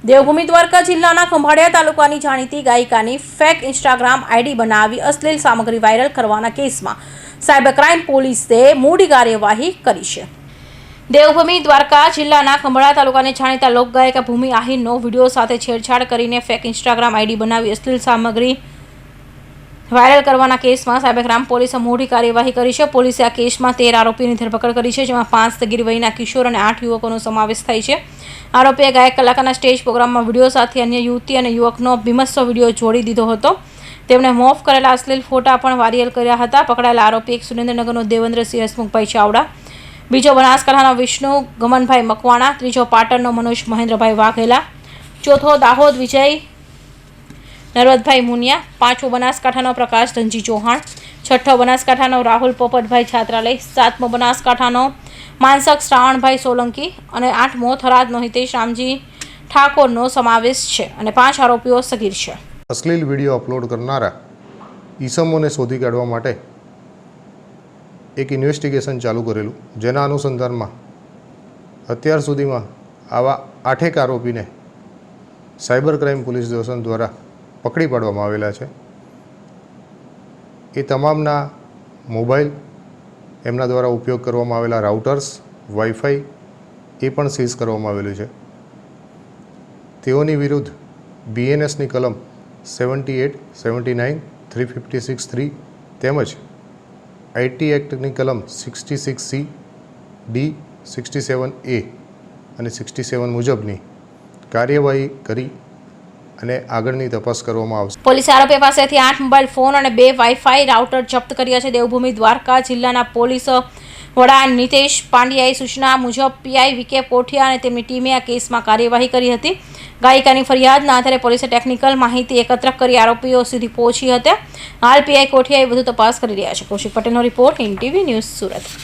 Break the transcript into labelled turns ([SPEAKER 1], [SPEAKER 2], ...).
[SPEAKER 1] દેવભૂમિ દ્વારકા જિલ્લાના ખંભાળિયા તાલુકાની જાણીતી ગાયિકાની ફેક ઇન્સ્ટાગ્રામ આઈડી બનાવી અશ્લીલ સામગ્રી વાયરલ કરવાના કેસમાં સાયબર ક્રાઇમ પોલીસે મોટી કાર્યવાહી કરી છે। દેવભૂમિ દ્વારકા જિલ્લાના ખંભાળિયા તાલુકાની જાણીતા લોકગાયિકા ભૂમિ આહિરનો વિડીયો સાથે છેડછાડ કરીને ફેક ઇન્સ્ટાગ્રામ આઈડી બનાવી અશ્લીલ સામગ્રી વાયરલ કરવાના કેસમાં સાયબર ક્રાઇમ પોલીસે મોટી કાર્યવાહી કરી છે। પોલીસે આ કેસમાં 13 આરોપીની ધરપકડ કરી છે, જેમાં 5 તગીર વયના કિશોર અને 8 યુવકોનો સમાવેશ થાય છે। આરોપીએ ગાયક કલાકારના સ્ટેજ પ્રોગ્રામમાં વિડીયો સાથે અન્ય યુવતી અને યુવકનો બીભત્સ વિડીયો જોડી દીધો હતો। તેમણે મોફ કરેલા અશ્લીલ ફોટા પણ વાયરલ કર્યા હતા। પકડાયેલા આરોપી એક સુરેન્દ્રનગરનો દેવેન્દ્રસિંહ હસમુખભાઈ ચાવડા, બીજો બનાસકાંઠાનો વિષ્ણુ ગમનભાઈ મકવાણા, ત્રીજો પાટણનો મનોજ મહેન્દ્રભાઈ વાઘેલા, ચોથો દાહોદ વિજય નરવદભાઈ મુનિયા, પાંચમો બનાસકાંઠાનો પ્રકાશ ધનજી ચૌહાણ, છઠ્ઠો બનાસકાંઠાનો રાહુલ પોપટભાઈ છાત્રાલય, સાતમો બનાસકાંઠાનો માનસક શ્રાવણભાઈ સોલંકી અને આઠમો થરાદનો હિતેશ રામજી ઠાકોરનો સમાવેશ છે અને 5 આરોપીઓ સગીર છે।
[SPEAKER 2] અશ્લીલ વિડીયો અપલોડ કરનારા ઈસમોને શોધી કાઢવા માટે એક ઇન્વેસ્ટિગેશન ચાલુ કરેલું, જેના અનુસંધાનમાં અત્યાર સુધીમાં આવા 8 આરોપીને સાયબર ક્રાઇમ પોલીસ સ્ટેશન દ્વારા પકડી પાડવામાં આવેલા છે। એ તમામના મોબાઈલ, એમના દ્વારા ઉપયોગ કરવામાં આવેલા રાઉટર્સ, વાઈફાઈ એ પણ સીઝ કરવામાં આવેલું છે। તેઓની વિરુદ્ધ BNSની કલમ 78, 79, 356(3) તેમજ IT એક્ટની કલમ 66C, D, 67A અને 67 મુજબની કાર્યવાહી કરી અને આગળની તપાસ કરવામાં આવશે।
[SPEAKER 1] પોલીસે આરોપી પાસેથી 8 મોબાઈલ ફોન અને 2 વાઈફાઈ રાઉટર જપ્ત કર્યા છે। દેવભૂમિ દ્વારકા જિલ્લાના પોલીસ વડા નિતેશ પાંડ્યાએ સૂચના મુજબ PI વિકે કોઠિયા અને તેમની ટીમે આ કેસમાં કાર્યવાહી કરી હતી। ગાયિકાની ફરિયાદના આધારે પોલીસે ટેકનિકલ માહિતી એકત્ર કરી આરોપીઓ સુધી પહોંચી હતી। હાલ PI કોઠિયાએ વધુ તપાસ કરી રહ્યા છે। કૌશિક પટેલનો રિપોર્ટ, NTV ન્યૂઝ, સુરત।